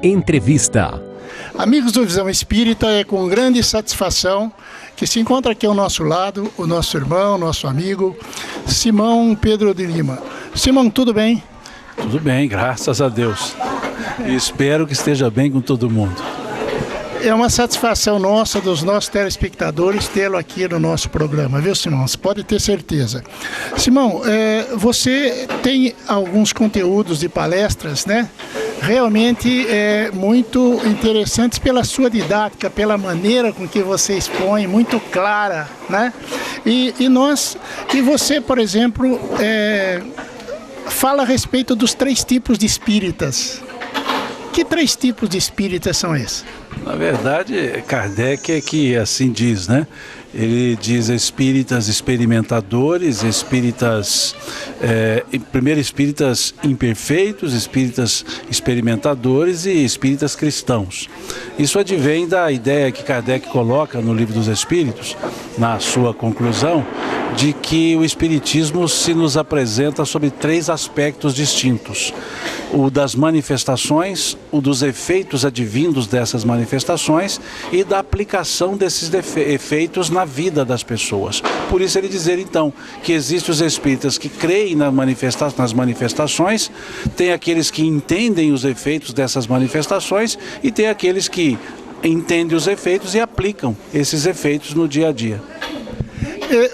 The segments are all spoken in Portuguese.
Entrevista. Amigos do Visão Espírita, é com grande satisfação que se encontra aqui ao nosso lado o nosso irmão, nosso amigo, Simão Pedro de Lima. Simão, tudo bem? Tudo bem, graças a Deus. E espero que esteja bem com todo mundo. É uma satisfação nossa, dos nossos telespectadores, tê-lo aqui no nosso programa, viu, Simão? Você pode ter certeza. Simão, você tem alguns conteúdos de palestras, né? Realmente muito interessantes pela sua didática, pela maneira com que você expõe, muito clara, né? E você, por exemplo, fala a respeito dos 3 tipos de espíritas. Que 3 tipos de espíritas são esses? Na verdade, Kardec é que assim diz, né? Ele diz espíritas experimentadores, espíritas, primeiro espíritas imperfeitos, espíritas experimentadores e espíritas cristãos. Isso advém da ideia que Kardec coloca no Livro dos Espíritos, na sua conclusão, de que o Espiritismo se nos apresenta sobre 3 aspectos distintos. O das manifestações, o dos efeitos advindos dessas manifestações e da aplicação desses efeitos na vida das pessoas. Por isso ele dizer então que existem os espíritas que creem nas manifestações, tem aqueles que entendem os efeitos dessas manifestações e tem aqueles que entendem os efeitos e aplicam esses efeitos no dia a dia.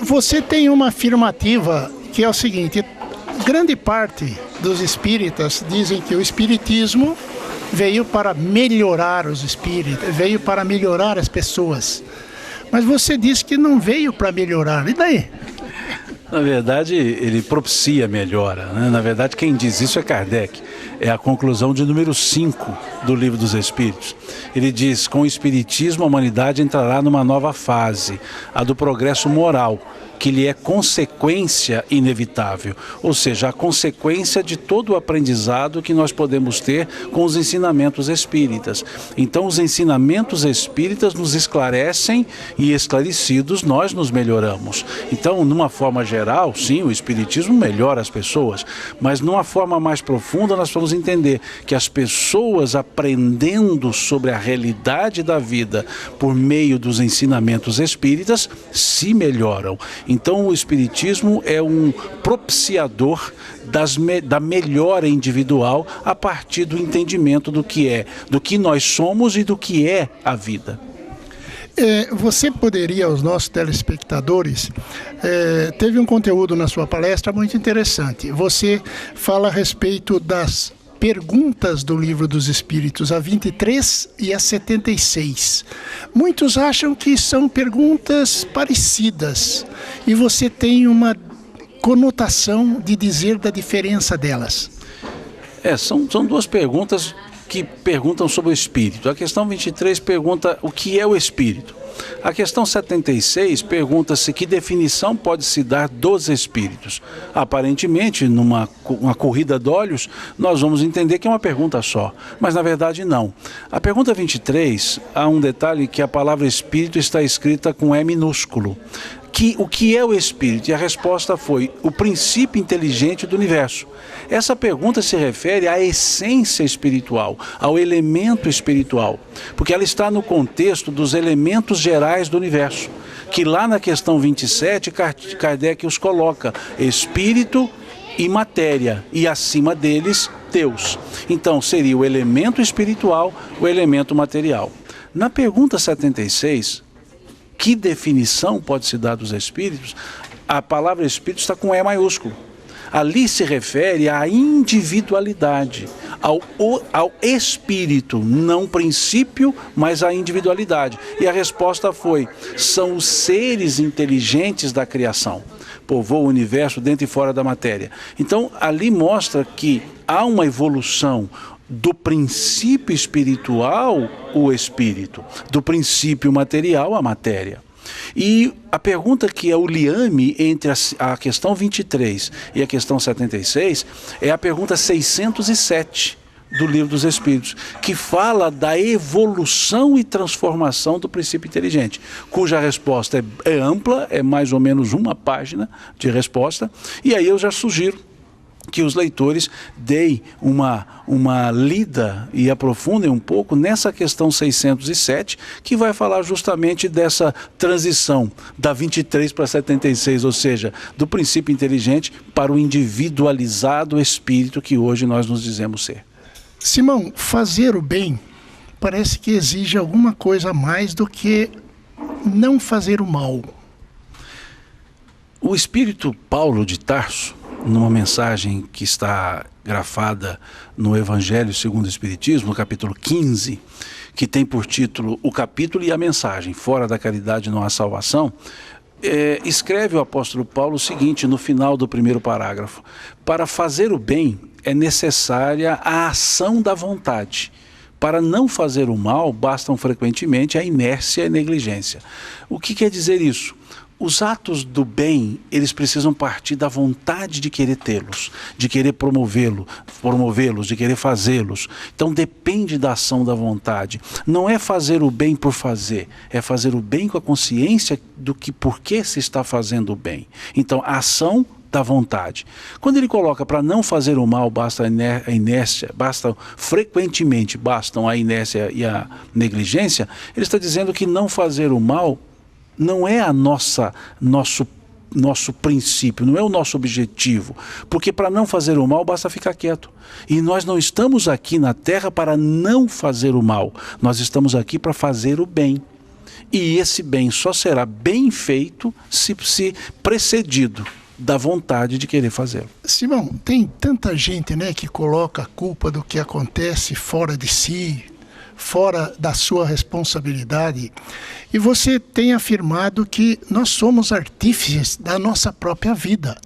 Você tem uma afirmativa que é o seguinte: grande parte dos espíritas dizem que o espiritismo veio para melhorar os espíritas, veio para melhorar as pessoas. Mas você diz que não veio para melhorar, e daí? Na verdade, ele propicia a melhora, né? Na verdade, quem diz isso é Kardec. É a conclusão de número 5 do Livro dos Espíritos. Ele diz: com o Espiritismo a humanidade entrará numa nova fase, a do progresso moral, que lhe é consequência inevitável, ou seja, a consequência de todo o aprendizado que nós podemos ter com os ensinamentos espíritas. Então, os ensinamentos espíritas nos esclarecem e, esclarecidos, nós nos melhoramos. Então, numa forma geral, sim, o espiritismo melhora as pessoas, mas numa forma mais profunda nós vamos entender que as pessoas, aprendendo sobre a realidade da vida por meio dos ensinamentos espíritas, se melhoram. Então o espiritismo é um propiciador da melhora individual a partir do entendimento do que nós somos e do que é a vida. Você poderia, aos nossos telespectadores, teve um conteúdo na sua palestra muito interessante. Você fala a respeito das perguntas do Livro dos Espíritos, a 23 e a 76. Muitos acham que são perguntas parecidas e você tem uma conotação de dizer da diferença delas. São 2 perguntas que perguntam sobre o espírito. A questão 23 pergunta o que é o espírito. A questão 76 pergunta-se que definição pode se dar dos espíritos. Aparentemente, numa corrida de olhos, nós vamos entender que é uma pergunta só, mas na verdade não. A pergunta 23, há um detalhe que a palavra espírito está escrita com E minúsculo. O que é o espírito? E a resposta foi o princípio inteligente do universo. Essa pergunta se refere à essência espiritual, ao elemento espiritual, porque ela está no contexto dos elementos gerais do universo, que lá na questão 27, Kardec os coloca: espírito e matéria, e acima deles, Deus. Então seria o elemento espiritual, o elemento material. Na pergunta 76, que definição pode se dar dos espíritos? A palavra espírito está com E maiúsculo. Ali se refere à individualidade, ao espírito, não princípio, mas à individualidade. E a resposta foi: são os seres inteligentes da criação, povoam o universo dentro e fora da matéria. Então, ali mostra que há uma evolução do princípio espiritual, o espírito, do princípio material, a matéria. E a pergunta que é o liame entre a questão 23 e a questão 76 é a pergunta 607 do Livro dos Espíritos, que fala da evolução e transformação do princípio inteligente, cuja resposta é ampla, é mais ou menos uma página de resposta, e aí eu já sugiro que os leitores deem uma lida e aprofundem um pouco nessa questão 607, que vai falar justamente dessa transição da 23 para 76, ou seja, do princípio inteligente para o individualizado espírito que hoje nós nos dizemos ser. Simão, fazer o bem parece que exige alguma coisa a mais do que não fazer o mal. O espírito Paulo de Tarso, numa mensagem que está grafada no Evangelho segundo o Espiritismo, no capítulo 15, que tem por título o capítulo e a mensagem, fora da caridade não há salvação, escreve o apóstolo Paulo o seguinte, no final do primeiro parágrafo: para fazer o bem é necessária a ação da vontade. Para não fazer o mal, bastam frequentemente a inércia e a negligência. O que quer dizer isso? Os atos do bem, eles precisam partir da vontade de querer tê-los, de querer promovê-los, de querer fazê-los. Então depende da ação da vontade. Não é fazer o bem por fazer, é fazer o bem com a consciência do que por que se está fazendo o bem. Então a ação da vontade. Quando ele coloca para não fazer o mal, basta a inércia, bastam a inércia e a negligência, ele está dizendo que não fazer o mal não é nosso princípio, não é o nosso objetivo, porque para não fazer o mal basta ficar quieto. E nós não estamos aqui na Terra para não fazer o mal, nós estamos aqui para fazer o bem. E esse bem só será bem feito se precedido da vontade de querer fazê-lo. Simão, tem tanta gente, né, que coloca a culpa do que acontece fora de si, fora da sua responsabilidade. E você tem afirmado que nós somos artífices da nossa própria vida.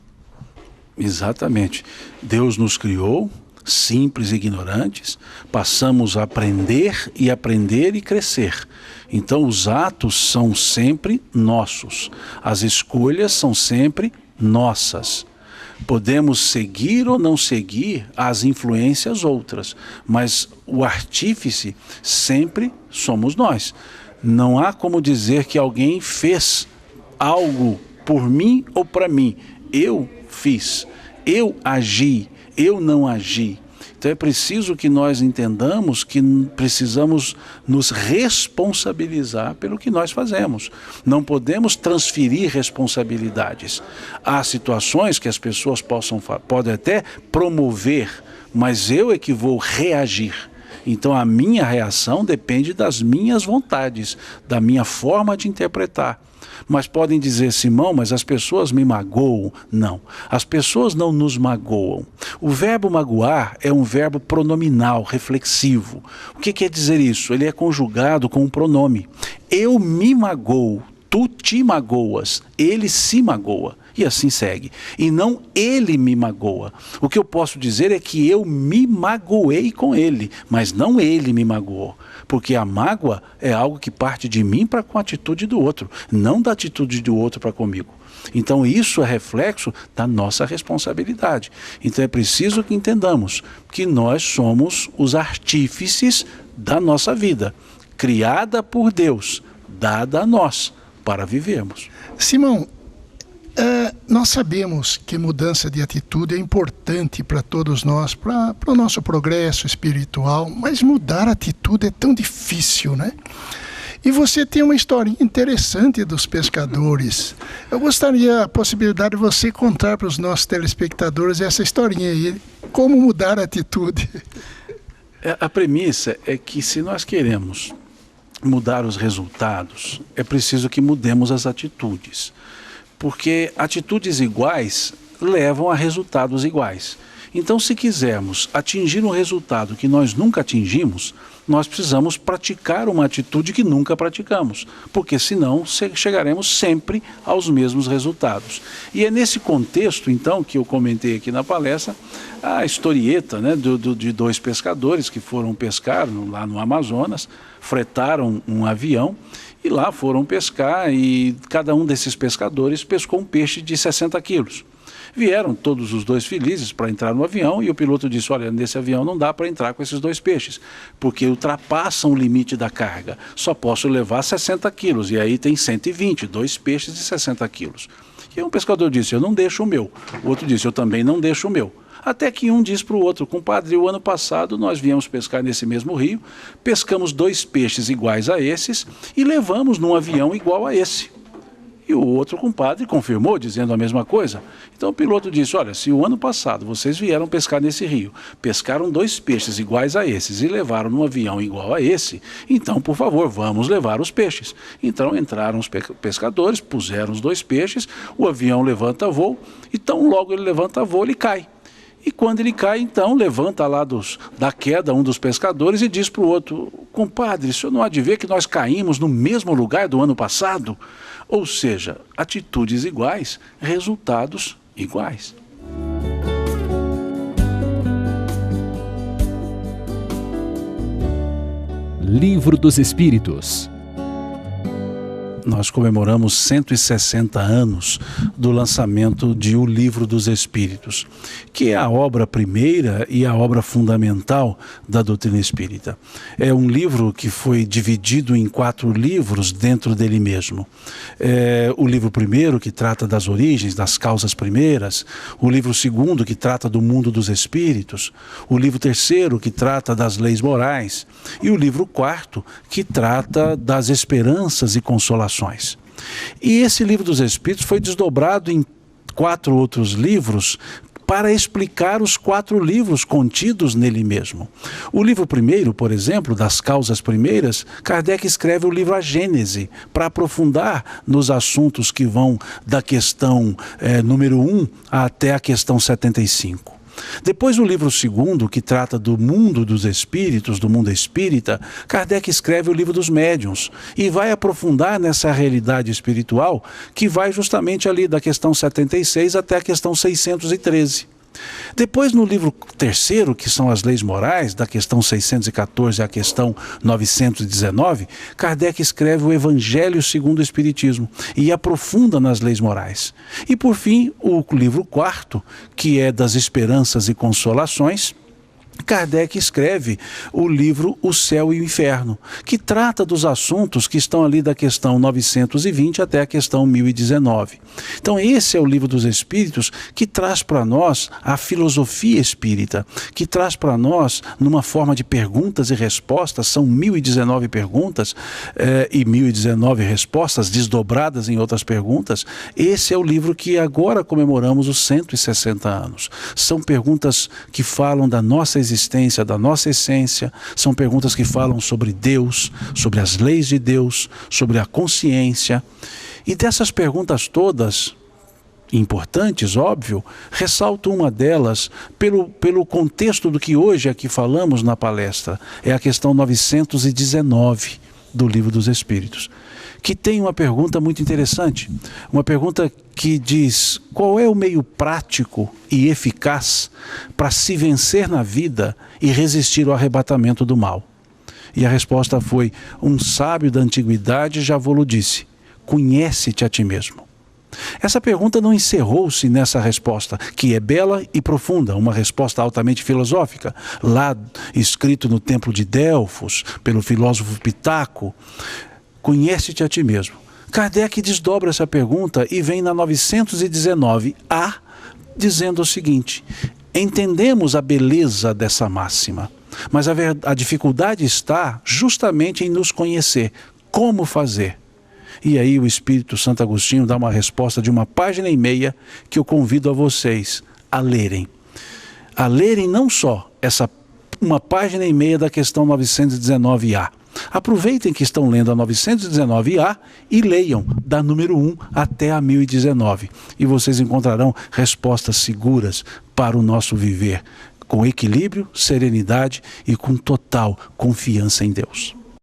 Exatamente. Deus nos criou simples e ignorantes, passamos a aprender e crescer. Então os atos são sempre nossos, as escolhas são sempre nossas. Podemos seguir ou não seguir as influências outras, mas o artífice sempre somos nós. Não há como dizer que alguém fez algo por mim ou para mim. Eu fiz, eu agi, eu não agi. Então é preciso que nós entendamos que precisamos nos responsabilizar pelo que nós fazemos. Não podemos transferir responsabilidades. Há situações que as pessoas podem até promover, mas eu é que vou reagir. Então a minha reação depende das minhas vontades, da minha forma de interpretar. Mas podem dizer, Simão, mas as pessoas me magoam. Não, as pessoas não nos magoam. O verbo magoar é um verbo pronominal, reflexivo. O que quer dizer isso? Ele é conjugado com um pronome. Eu me magoo, tu te magoas, ele se magoa. E assim segue. E não ele me magoa. O que eu posso dizer é que eu me magoei com ele, mas não ele me magoou. Porque a mágoa é algo que parte de mim para com a atitude do outro, não da atitude do outro para comigo. Então isso é reflexo da nossa responsabilidade. Então é preciso que entendamos que nós somos os artífices da nossa vida, criada por Deus, dada a nós para vivermos. Simão, nós sabemos que mudança de atitude é importante para todos nós, para o nosso progresso espiritual, mas mudar a atitude é tão difícil, né? E você tem uma historinha interessante dos pescadores. Eu gostaria a possibilidade de você contar para os nossos telespectadores essa historinha aí, como mudar a atitude. A premissa é que se nós queremos mudar os resultados, é preciso que mudemos as atitudes. Porque atitudes iguais levam a resultados iguais. Então, se quisermos atingir um resultado que nós nunca atingimos, nós precisamos praticar uma atitude que nunca praticamos, porque senão chegaremos sempre aos mesmos resultados. E é nesse contexto, então, que eu comentei aqui na palestra, a historieta, né, de dois pescadores que foram pescar lá no Amazonas, fretaram um avião, e lá foram pescar e cada um desses pescadores pescou um peixe de 60 quilos. Vieram todos os dois felizes para entrar no avião e o piloto disse, olha, nesse avião não dá para entrar com esses dois peixes, porque ultrapassam o limite da carga. Só posso levar 60 quilos e aí tem 120, dois peixes de 60 quilos. Que um pescador disse, eu não deixo o meu. O outro disse, eu também não deixo o meu. Até que um diz para o outro, compadre, o ano passado nós viemos pescar nesse mesmo rio, pescamos 2 peixes iguais a esses e levamos num avião igual a esse. E o outro compadre confirmou, dizendo a mesma coisa. Então o piloto disse, olha, se o ano passado vocês vieram pescar nesse rio, pescaram 2 peixes iguais a esses e levaram num avião igual a esse, então, por favor, vamos levar os peixes. Então entraram os pescadores, puseram os 2 peixes, o avião levanta voo, e tão logo ele levanta voo, ele cai. E quando ele cai, então, levanta lá da queda um dos pescadores e diz para o outro, compadre, o senhor não há de ver que nós caímos no mesmo lugar do ano passado? Ou seja, atitudes iguais, resultados iguais. Livro dos Espíritos. Nós comemoramos 160 anos do lançamento de O Livro dos Espíritos, que é a obra primeira e a obra fundamental da doutrina espírita. É um livro que foi dividido em 4 livros dentro dele mesmo. O livro primeiro, que trata das origens, das causas primeiras. O livro segundo, que trata do mundo dos espíritos. O livro terceiro, que trata das leis morais. E o livro quarto, que trata das esperanças e consolações. E esse Livro dos Espíritos foi desdobrado em 4 outros livros para explicar os 4 livros contidos nele mesmo. O livro primeiro, por exemplo, das causas primeiras, Kardec escreve o livro A Gênese, para aprofundar nos assuntos que vão da questão número 1 até a questão 75. Depois, o livro segundo, que trata do mundo dos espíritos, do mundo espírita, Kardec escreve o livro dos médiuns e vai aprofundar nessa realidade espiritual que vai justamente ali da questão 76 até a questão 613. Depois, no livro terceiro, que são as leis morais, da questão 614 à questão 919, Kardec escreve o Evangelho segundo o Espiritismo e aprofunda nas leis morais. E, por fim, o livro quarto, que é das esperanças e consolações, Kardec escreve o livro O Céu e o Inferno, que trata dos assuntos que estão ali da questão 920 até a questão 1019. Então esse é o Livro dos Espíritos que traz para nós a filosofia espírita, que traz para nós, numa forma de perguntas e respostas, são 1019 perguntas e 1019 respostas desdobradas em outras perguntas. Esse é o livro que agora comemoramos os 160 anos. São perguntas que falam da nossa existência, da nossa essência, são perguntas que falam sobre Deus, sobre as leis de Deus, sobre a consciência. E dessas perguntas todas, importantes, óbvio, ressalto uma delas pelo contexto do que hoje aqui falamos na palestra, é a questão 919 do Livro dos Espíritos, que tem uma pergunta muito interessante, uma pergunta que diz: qual é o meio prático e eficaz para se vencer na vida e resistir ao arrebatamento do mal? E a resposta foi: um sábio da antiguidade já vô-lo disse, conhece-te a ti mesmo. Essa pergunta não encerrou-se nessa resposta, que é bela e profunda, uma resposta altamente filosófica, lá escrito no Templo de Delfos, pelo filósofo Pitaco, conhece-te a ti mesmo. Kardec desdobra essa pergunta e vem na 919A, dizendo o seguinte: entendemos a beleza dessa máxima, mas a dificuldade está justamente em nos conhecer. Como fazer? E aí o Espírito Santo Agostinho dá uma resposta de 1,5 páginas que eu convido a vocês a lerem. A lerem não só essa 1,5 páginas da questão 919A. Aproveitem que estão lendo a 919A e leiam da número 1 até a 1019. E vocês encontrarão respostas seguras para o nosso viver, com equilíbrio, serenidade e com total confiança em Deus.